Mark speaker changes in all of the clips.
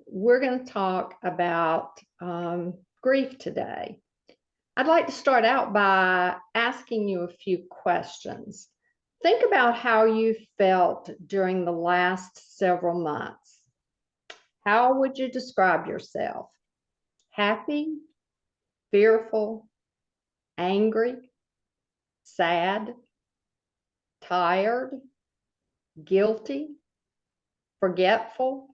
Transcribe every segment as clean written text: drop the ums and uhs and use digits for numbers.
Speaker 1: We're going to talk about grief today. I'd like to start out by asking you a few questions. Think about how you felt during the last several months. How would you describe yourself? Happy, fearful, angry, sad, tired, guilty, forgetful,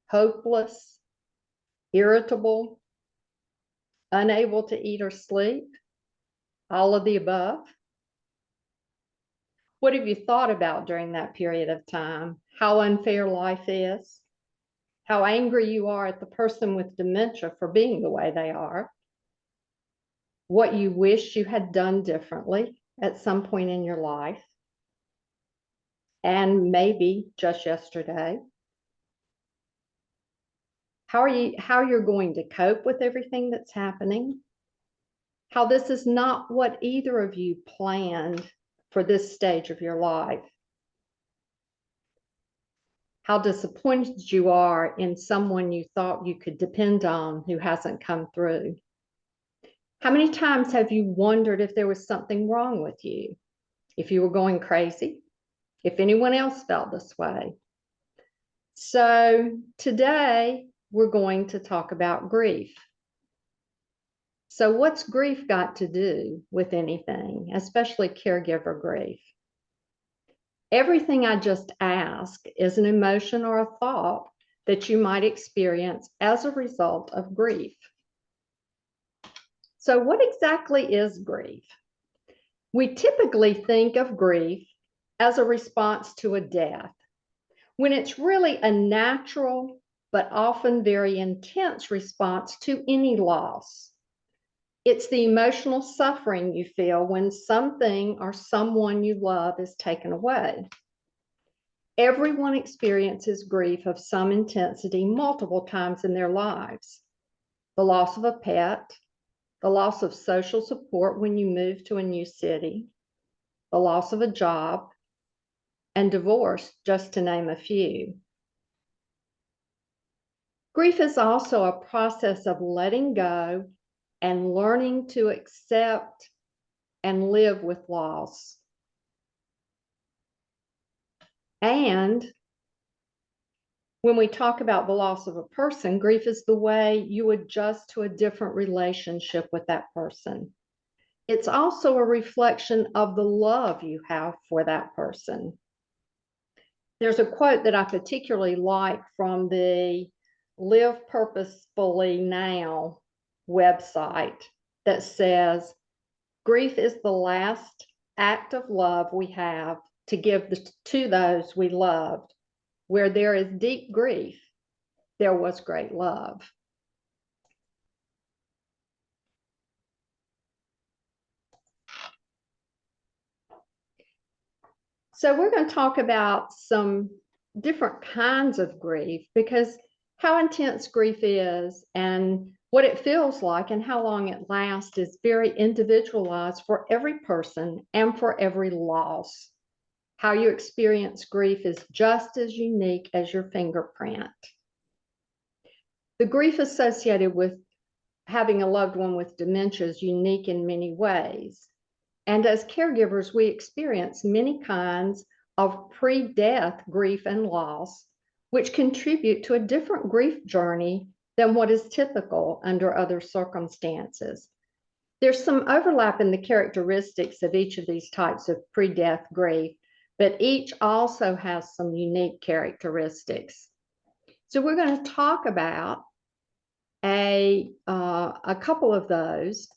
Speaker 1: hopeless, irritable, unable to eat or sleep, all of the above? What have you thought about during that period of time? How unfair life is? How angry you are at the person with dementia for being the way they are? What you wish you had done differently at some point in your life? And maybe just yesterday. How you're going to cope with everything that's happening? How this is not what either of you planned for this stage of your life. How disappointed you are in someone you thought you could depend on who hasn't come through. How many times have you wondered if there was something wrong with you? If you were going crazy? If anyone else felt this way? So today we're going to talk about grief. So what's grief got to do with anything, especially caregiver grief? Everything I just asked is an emotion or a thought that you might experience as a result of grief. So what exactly is grief? We typically think of grief as a response to a death, when it's really a natural but often very intense response to any loss. It's the emotional suffering you feel when something or someone you love is taken away. Everyone experiences grief of some intensity multiple times in their lives. The loss of a pet, the loss of social support when you move to a new city, the loss of a job, and divorce, just to name a few. Grief is also a process of letting go and learning to accept and live with loss. And when we talk about the loss of a person, grief is the way you adjust to a different relationship with that person. It's also a reflection of the love you have for that person. There's a quote that I particularly like from the Live Purposefully Now website that says, grief is the last act of love we have to give to those we loved. Where there is deep grief, there was great love. So we're going to talk about some different kinds of grief, because how intense grief is and what it feels like and how long it lasts is very individualized for every person and for every loss. How you experience grief is just as unique as your fingerprint. The grief associated with having a loved one with dementia is unique in many ways. And as caregivers, we experience many kinds of pre-death grief and loss, which contribute to a different grief journey than what is typical under other circumstances. There's some overlap in the characteristics of each of these types of pre-death grief, but each also has some unique characteristics. So we're going to talk about a couple of those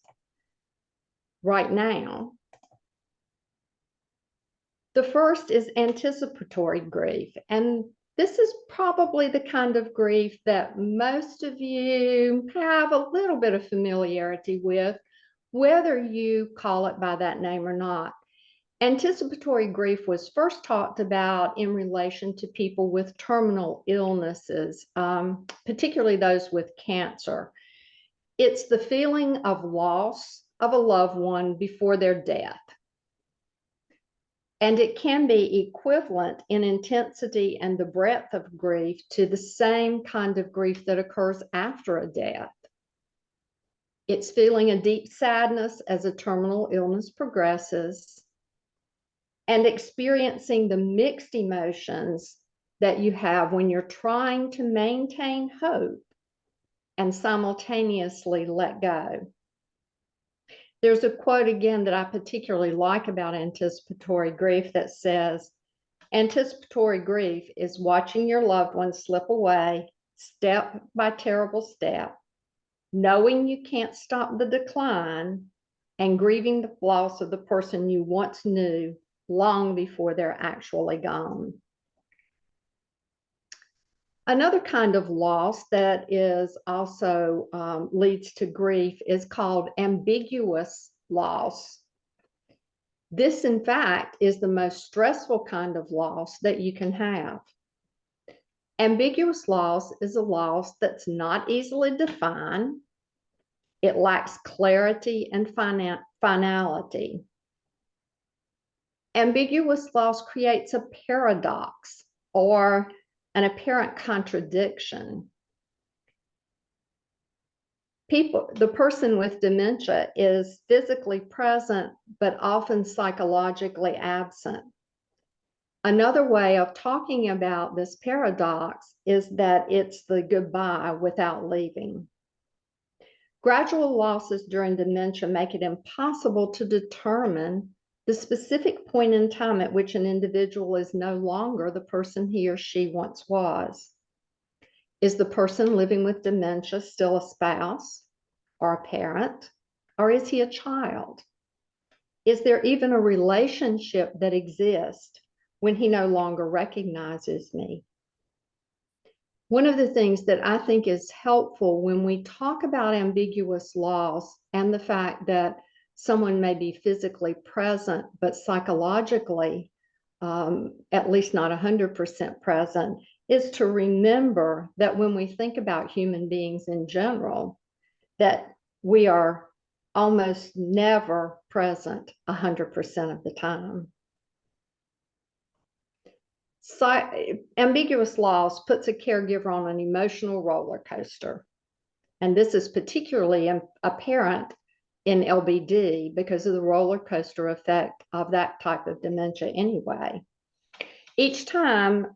Speaker 1: right now. The first is anticipatory grief, and this is probably the kind of grief that most of you have a little bit of familiarity with, whether you call it by that name or not. Anticipatory grief was first talked about in relation to people with terminal illnesses, particularly those with cancer. It's the feeling of loss of a loved one before their death. And it can be equivalent in intensity and the breadth of grief to the same kind of grief that occurs after a death. It's feeling a deep sadness as a terminal illness progresses and experiencing the mixed emotions that you have when you're trying to maintain hope and simultaneously let go. There's a quote again that I particularly like about anticipatory grief that says, anticipatory grief is watching your loved one slip away step by terrible step, knowing you can't stop the decline, and grieving the loss of the person you once knew long before they're actually gone. Another kind of loss that is also leads to grief is called ambiguous loss. This, in fact, is the most stressful kind of loss that you can have. Ambiguous loss is a loss that's not easily defined. It lacks clarity and finality. Ambiguous loss creates a paradox or an apparent contradiction. The person with dementia is physically present, but often psychologically absent. Another way of talking about this paradox is that it's the goodbye without leaving. Gradual losses during dementia make it impossible to determine the specific point in time at which an individual is no longer the person he or she once was. Is the person living with dementia still a spouse or a parent, or is he a child? Is there even a relationship that exists when he no longer recognizes me? One of the things that I think is helpful when we talk about ambiguous loss and the fact that someone may be physically present, but psychologically, at least not 100% present, is to remember that when we think about human beings in general, that we are almost never present 100% of the time. Ambiguous loss puts a caregiver on an emotional roller coaster. And this is particularly apparent in LBD because of the roller coaster effect of that type of dementia anyway. Each time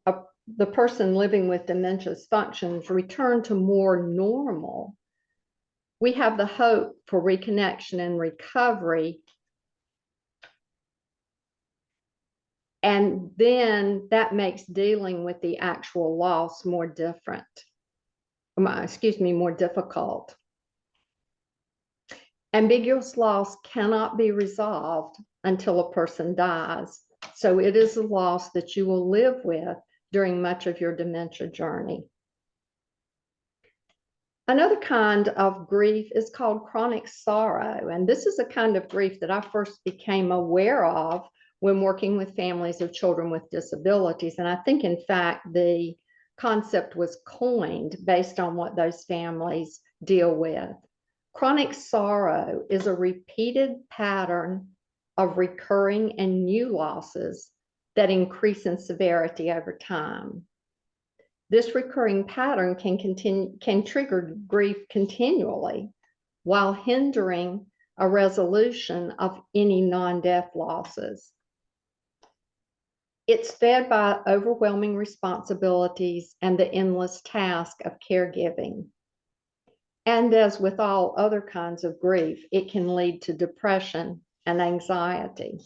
Speaker 1: the person living with dementia's functions return to more normal, we have the hope for reconnection and recovery. And then that makes dealing with the actual loss more difficult. Ambiguous loss cannot be resolved until a person dies. So it is a loss that you will live with during much of your dementia journey. Another kind of grief is called chronic sorrow. And this is a kind of grief that I first became aware of when working with families of children with disabilities. And I think, in fact, the concept was coined based on what those families deal with. Chronic sorrow is a repeated pattern of recurring and new losses that increase in severity over time. This recurring pattern can trigger grief continually while hindering a resolution of any non-death losses. It's fed by overwhelming responsibilities and the endless task of caregiving. And as with all other kinds of grief, it can lead to depression and anxiety.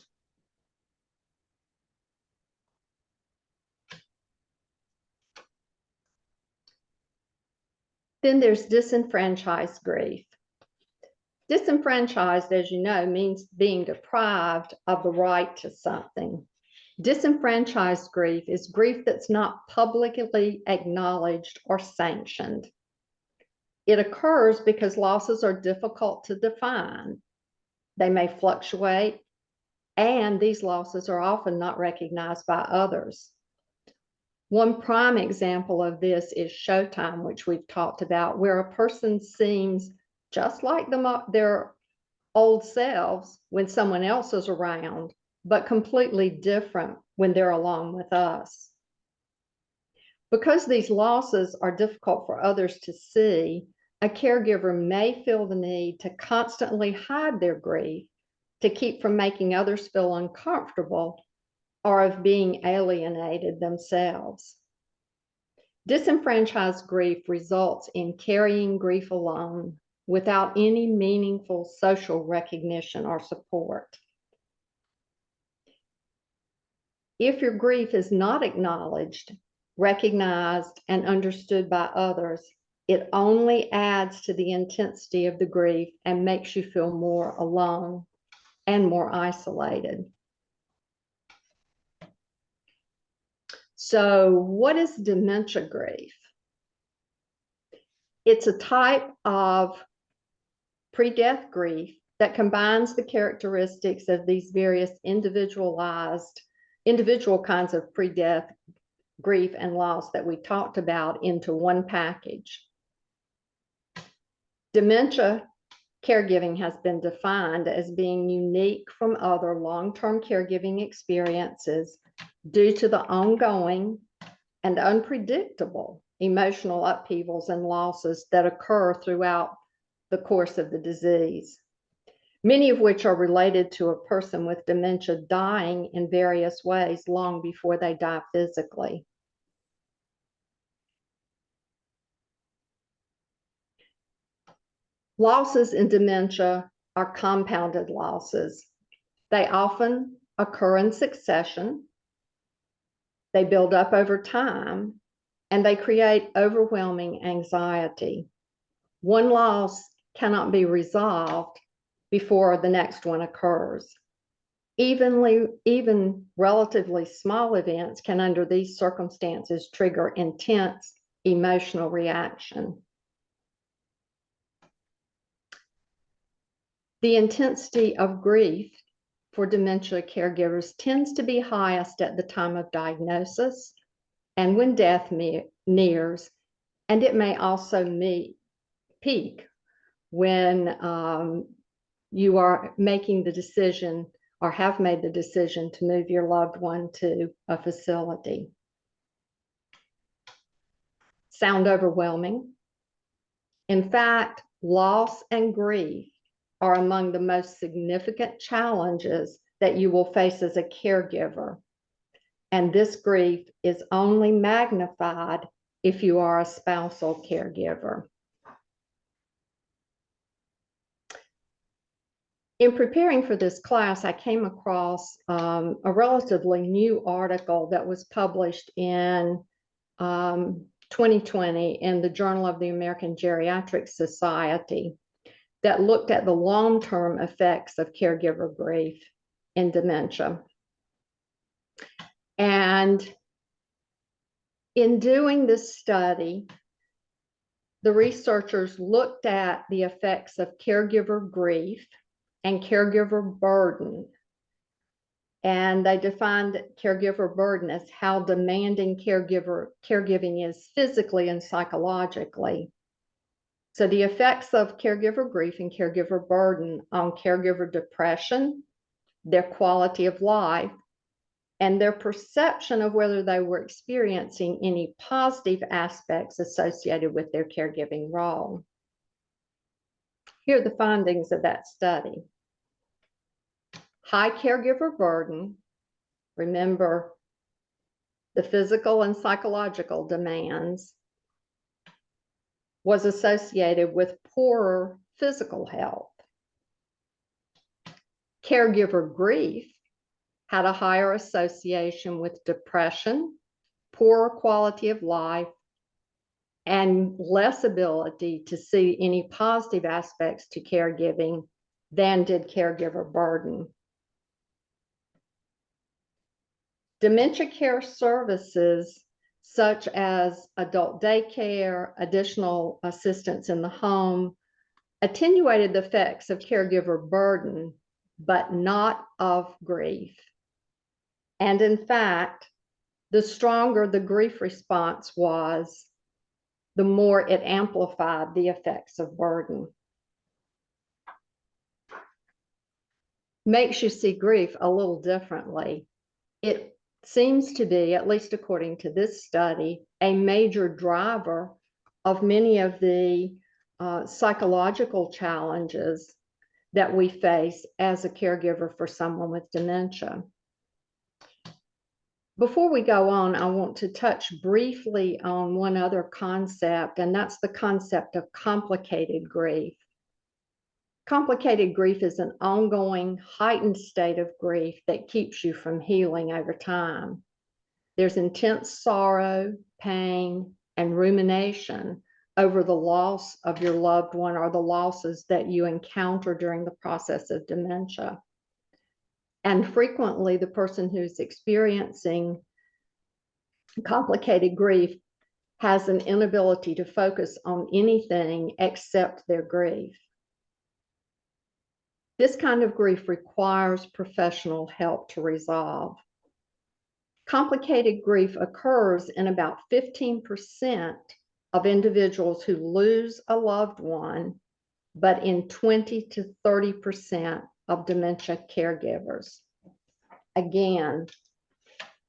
Speaker 1: Then there's disenfranchised grief. Disenfranchised, as you know, means being deprived of the right to something. Disenfranchised grief is grief that's not publicly acknowledged or sanctioned. It occurs because losses are difficult to define. They may fluctuate, and these losses are often not recognized by others. One prime example of this is showtime, which we've talked about, where a person seems just like their old selves when someone else is around, but completely different when they're along with us. Because these losses are difficult for others to see, a caregiver may feel the need to constantly hide their grief to keep from making others feel uncomfortable or of being alienated themselves. Disenfranchised grief results in carrying grief alone without any meaningful social recognition or support. If your grief is not acknowledged, recognized, and understood by others, it only adds to the intensity of the grief and makes you feel more alone and more isolated. So, what is dementia grief? It's a type of pre-death grief that combines the characteristics of these various individual kinds of pre-death grief and loss that we talked about into one package. Dementia caregiving has been defined as being unique from other long-term caregiving experiences due to the ongoing and unpredictable emotional upheavals and losses that occur throughout the course of the disease, many of which are related to a person with dementia dying in various ways long before they die physically. Losses in dementia are compounded losses. They often occur in succession. They build up over time, and they create overwhelming anxiety. One loss cannot be resolved before the next one occurs. Even relatively small events can, under these circumstances, trigger intense emotional reaction. The intensity of grief for dementia caregivers tends to be highest at the time of diagnosis and when death nears, and it may also peak when you are making the decision or have made the decision to move your loved one to a facility. Sound overwhelming? In fact, loss and grief are among the most significant challenges that you will face as a caregiver. And this grief is only magnified if you are a spousal caregiver. In preparing for this class, I came across a relatively new article that was published in 2020 in the Journal of the American Geriatric Society that looked at the long-term effects of caregiver grief in dementia. And in doing this study, the researchers looked at the effects of caregiver grief and caregiver burden. And they defined caregiver burden as how demanding caregiving is physically and psychologically. So the effects of caregiver grief and caregiver burden on caregiver depression, their quality of life, and their perception of whether they were experiencing any positive aspects associated with their caregiving role. Here are the findings of that study. High caregiver burden, remember the physical and psychological demands, was associated with poorer physical health. Caregiver grief had a higher association with depression, poorer quality of life, and less ability to see any positive aspects to caregiving than did caregiver burden. Dementia care services such as adult daycare, additional assistance in the home, attenuated the effects of caregiver burden, but not of grief. And in fact, the stronger the grief response was, the more it amplified the effects of burden. makes you see grief a little differently. It seems to be, at least according to this study, a major driver of many of the psychological challenges that we face as a caregiver for someone with dementia. Before we go on, I want to touch briefly on one other concept, and that's the concept of complicated grief. Complicated grief is an ongoing, heightened state of grief that keeps you from healing over time. There's intense sorrow, pain, and rumination over the loss of your loved one or the losses that you encounter during the process of dementia. And frequently, the person who's experiencing complicated grief has an inability to focus on anything except their grief. This kind of grief requires professional help to resolve. Complicated grief occurs in about 15% of individuals who lose a loved one, but in 20 to 30% of dementia caregivers. Again,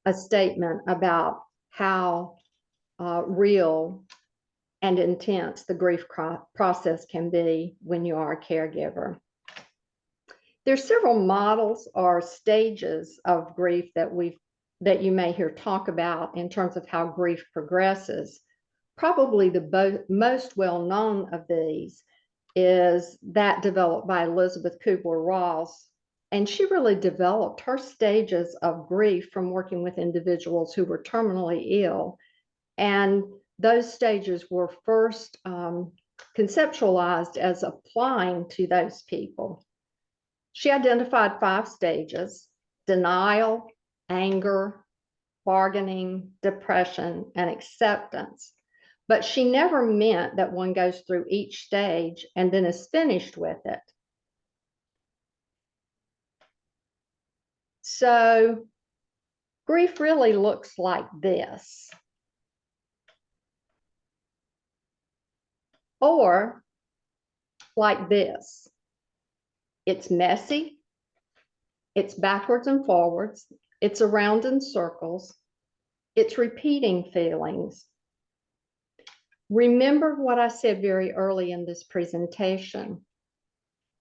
Speaker 1: a statement about how real and intense the grief process can be when you are a caregiver. There's several models or stages of grief that you may hear talk about in terms of how grief progresses. Probably the most well-known of these is that developed by Elizabeth Kubler-Ross, and she really developed her stages of grief from working with individuals who were terminally ill, and those stages were first conceptualized as applying to those people. She identified 5 stages: denial, anger, bargaining, depression, and acceptance. But she never meant that one goes through each stage and then is finished with it. So grief really looks like this. Or like this. It's messy, it's backwards and forwards, it's around in circles, it's repeating feelings. Remember what I said very early in this presentation.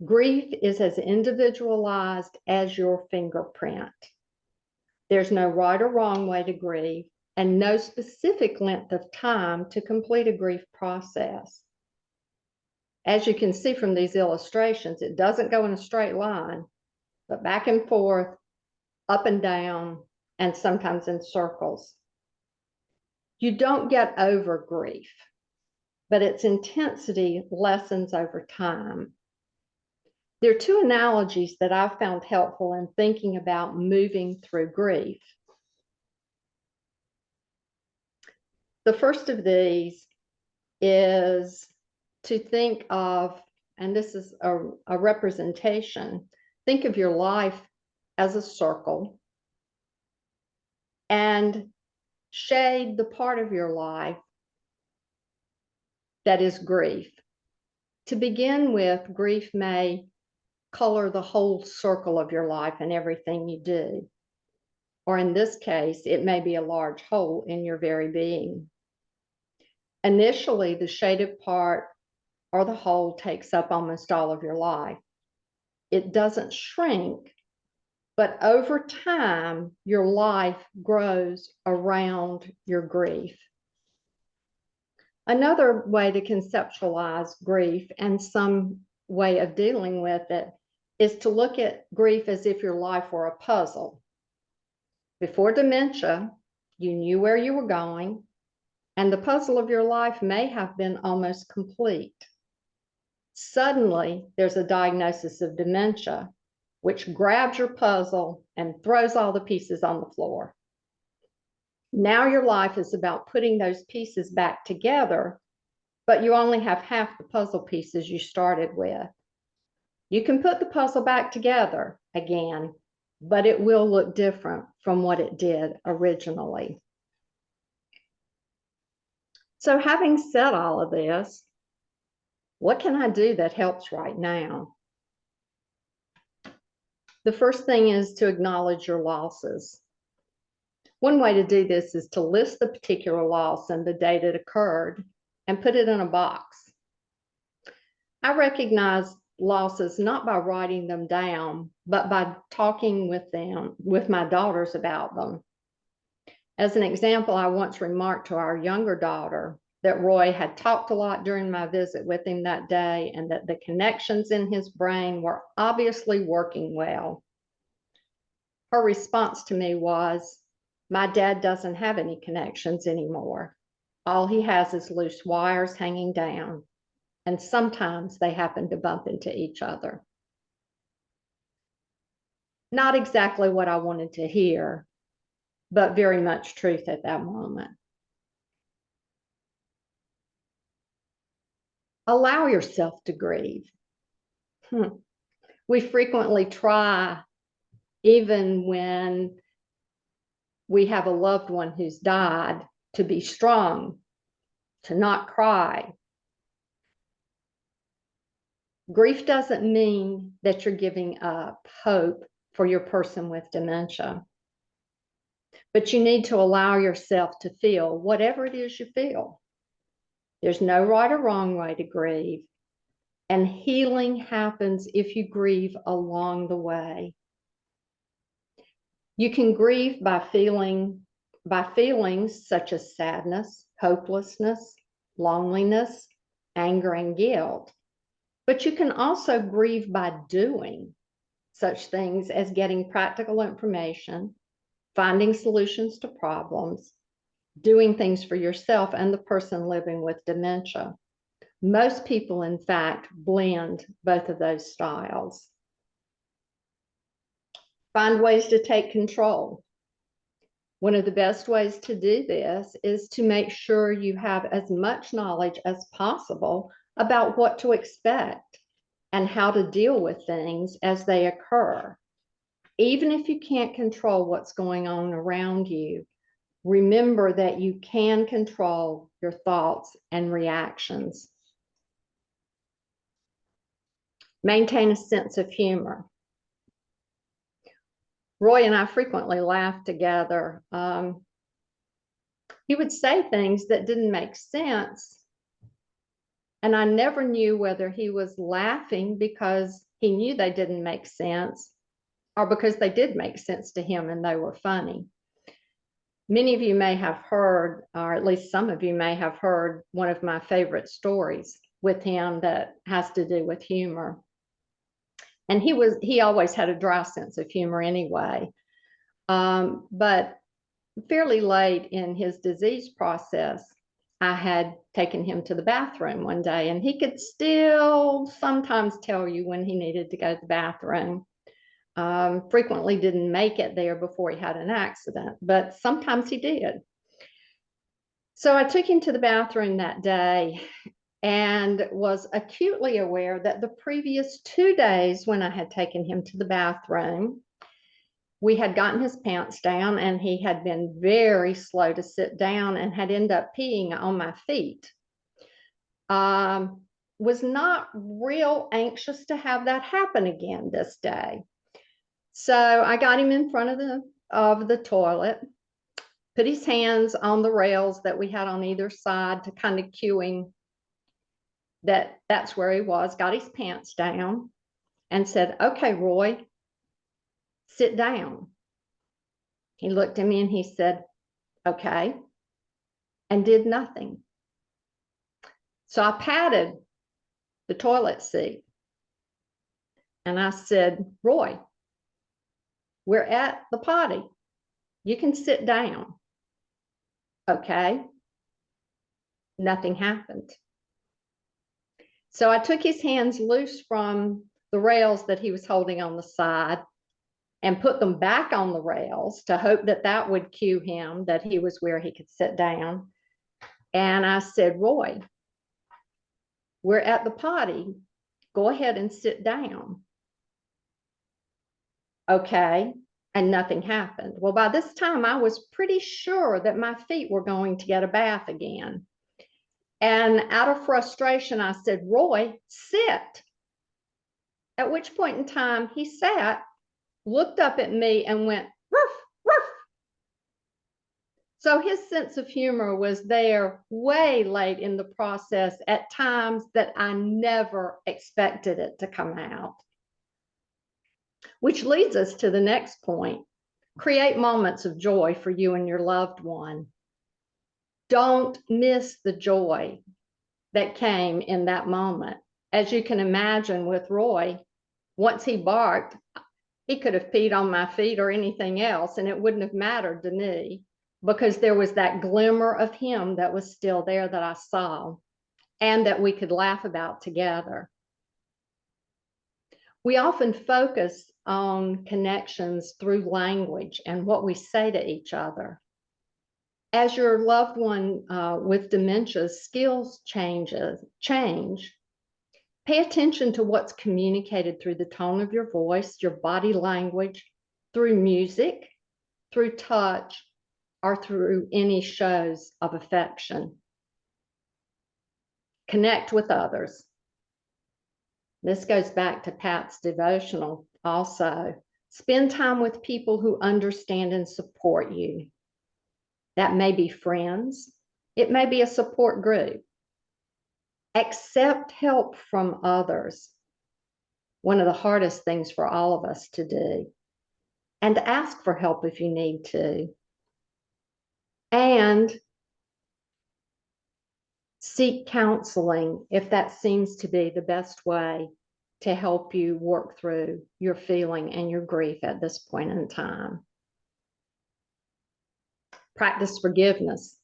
Speaker 1: Grief is as individualized as your fingerprint. There's no right or wrong way to grieve, and no specific length of time to complete a grief process. As you can see from these illustrations, it doesn't go in a straight line, but back and forth, up and down, and sometimes in circles. You don't get over grief, but its intensity lessens over time. There are 2 analogies that I've found helpful in thinking about moving through grief. The first of these is to think of, and this is a representation, think of your life as a circle and shade the part of your life that is grief. To begin with, grief may color the whole circle of your life and everything you do. Or in this case, it may be a large hole in your very being. Initially, the shaded part or the hole takes up almost all of your life. It doesn't shrink, but over time, your life grows around your grief. Another way to conceptualize grief and some way of dealing with it is to look at grief as if your life were a puzzle. Before dementia, you knew where you were going, and the puzzle of your life may have been almost complete. Suddenly, there's a diagnosis of dementia, which grabs your puzzle and throws all the pieces on the floor. Now your life is about putting those pieces back together, but you only have half the puzzle pieces you started with. You can put the puzzle back together again, but it will look different from what it did originally. So having said all of this, what can I do that helps right now? The first thing is to acknowledge your losses. One way to do this is to list the particular loss and the date it occurred and put it in a box. I recognize losses not by writing them down, but by talking with my daughters about them. As an example, I once remarked to our younger daughter that Roy had talked a lot during my visit with him that day and that the connections in his brain were obviously working well. Her response to me was, "My dad doesn't have any connections anymore. All he has is loose wires hanging down, and sometimes they happen to bump into each other." Not exactly what I wanted to hear, but very much truth at that moment. Allow yourself to grieve. We frequently try, even when we have a loved one who's died, to be strong, to not cry. Grief doesn't mean that you're giving up hope for your person with dementia, but you need to allow yourself to feel whatever it is you feel. There's no right or wrong way to grieve, and healing happens if you grieve along the way. You can grieve by feelings such as sadness, hopelessness, loneliness, anger, and guilt. But you can also grieve by doing such things as getting practical information, finding solutions to problems, doing things for yourself and the person living with dementia. Most people, in fact, blend both of those styles. Find ways to take control. One of the best ways to do this is to make sure you have as much knowledge as possible about what to expect and how to deal with things as they occur. Even if you can't control what's going on around you, remember that you can control your thoughts and reactions. Maintain a sense of humor. Roy and I frequently laugh together. He would say things that didn't make sense, and I never knew whether he was laughing because he knew they didn't make sense or because they did make sense to him and they were funny. Many of you may have heard, or at least some of you may have heard, one of my favorite stories with him that has to do with humor. And he always had a dry sense of humor anyway. But fairly late in his disease process, I had taken him to the bathroom one day, and he could still sometimes tell you when he needed to go to the bathroom. Frequently didn't make it there before he had an accident, but sometimes he did. So I took him to the bathroom that day and was acutely aware that the previous 2 days when I had taken him to the bathroom, we had gotten his pants down and he had been very slow to sit down and had ended up peeing on my feet. Was not real anxious to have that happen again this day. So I got him in front of the toilet, put his hands on the rails that we had on either side to kind of cue him that that's where he was, got his pants down and said, "Okay, Roy, sit down." He looked at me and he said, "Okay," and did nothing. So I patted the toilet seat and I said, "Roy, we're at the potty. You can sit down." Okay. Nothing happened. So I took his hands loose from the rails that he was holding on the side and put them back on the rails to hope that that would cue him that he was where he could sit down. And I said, "Roy, we're at the potty. Go ahead and sit down." Okay. And nothing happened. Well, by this time, I was pretty sure that my feet were going to get a bath again. And out of frustration, I said, "Roy, sit." At which point in time, he sat looked up at me and went, "Ruff, ruff." So his sense of humor was there way late in the process at times that I never expected it to come out. Which leads us to the next point. Create moments of joy for you and your loved one. Don't miss the joy that came in that moment. As you can imagine with Roy, once he barked, he could have peed on my feet or anything else, and it wouldn't have mattered to me because there was that glimmer of him that was still there that I saw and that we could laugh about together. We often focus on connections through language and what we say to each other. As your loved one with dementia skills change, pay attention to what's communicated through the tone of your voice, your body language, through music, through touch, or through any shows of affection. Connect with others. This goes back to Pat's devotional also. Spend time with people who understand and support you. That may be friends. It may be a support group. Accept help from others. One of the hardest things for all of us to do. And ask for help if you need to. And seek counseling if that seems to be the best way to help you work through your feeling and your grief at this point in time. Practice forgiveness.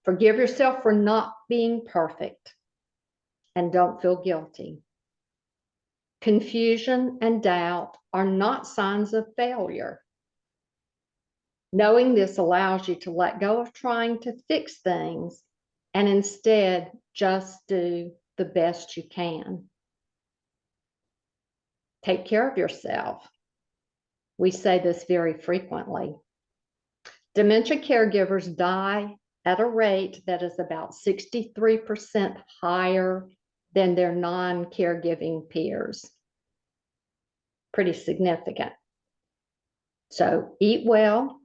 Speaker 1: Forgive yourself for not being perfect and don't feel guilty. Confusion and doubt are not signs of failure. Knowing this allows you to let go of trying to fix things and instead just do the best you can. Take care of yourself. We say this very frequently. Dementia caregivers die at a rate that is about 63% higher than their non-caregiving peers. Pretty significant. So eat well,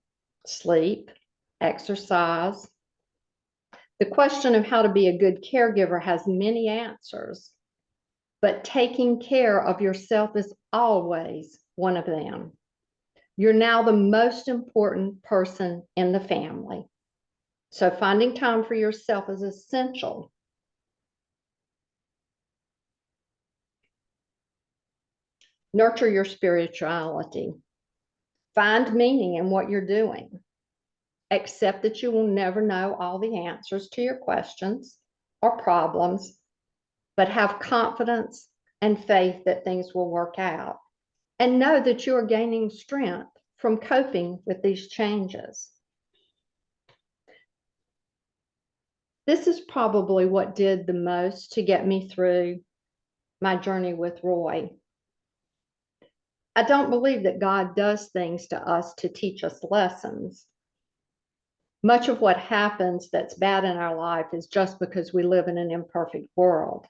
Speaker 1: sleep, exercise. The question of how to be a good caregiver has many answers, but taking care of yourself is always one of them. You're now the most important person in the family. So finding time for yourself is essential. Nurture your spirituality. Find meaning in what you're doing. Accept that you will never know all the answers to your questions or problems, but have confidence and faith that things will work out. And know that you are gaining strength from coping with these changes. This is probably what did the most to get me through my journey with Roy. I don't believe that God does things to us to teach us lessons. Much of what happens that's bad in our life is just because we live in an imperfect world.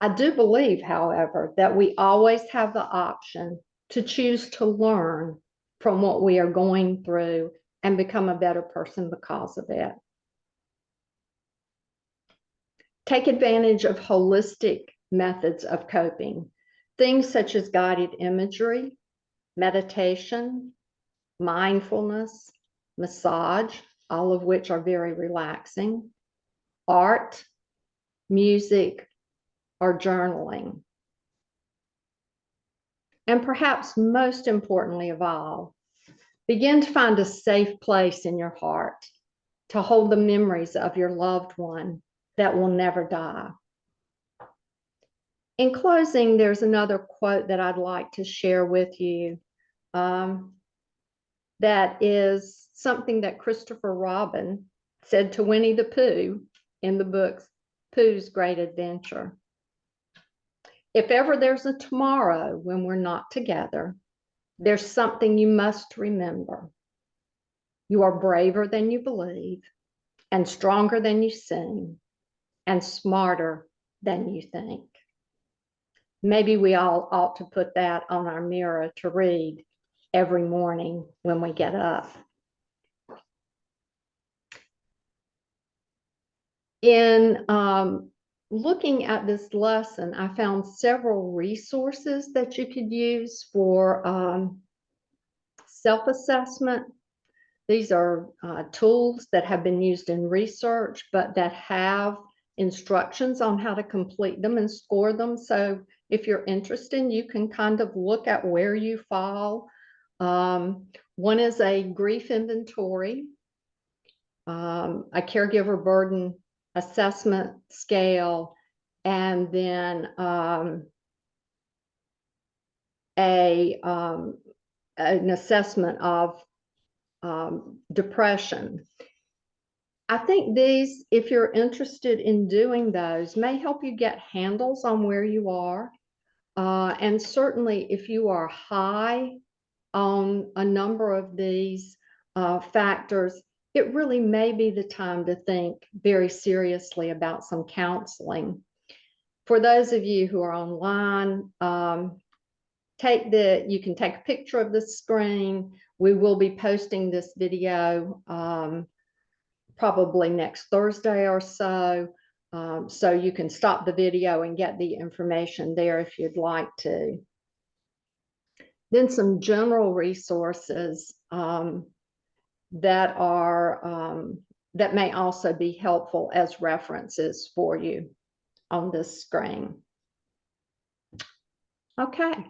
Speaker 1: I do believe, however, that we always have the option to choose to learn from what we are going through and become a better person because of it. Take advantage of holistic methods of coping, things such as guided imagery, meditation, mindfulness, massage, all of which are very relaxing, art, music, or journaling. And perhaps most importantly of all, begin to find a safe place in your heart to hold the memories of your loved one that will never die. In closing, there's another quote that I'd like to share with you that is something that Christopher Robin said to Winnie the Pooh in the book Pooh's Great Adventure. If ever there's a tomorrow when we're not together, there's something you must remember. You are braver than you believe, and stronger than you seem, and smarter than you think. maybe we all ought to put that on our mirror to read every morning when we get up. In looking at this lesson, I found several resources that you could use for self-assessment. These are tools that have been used in research, but that have instructions on how to complete them and score them. So if you're interested, you can kind of look at where you fall. One is a grief inventory, a caregiver burden assessment scale, and then an assessment of depression. I think these, if you're interested in doing those, may help you get handles on where you are. And certainly if you are high on a number of these factors, it really may be the time to think very seriously about some counseling. For those of you who are online, you can take a picture of the screen. We will be posting this video probably next Thursday or so. So you can stop the video and get the information there if you'd like to. Then some general resources that may also be helpful as references for you on this screen. Okay.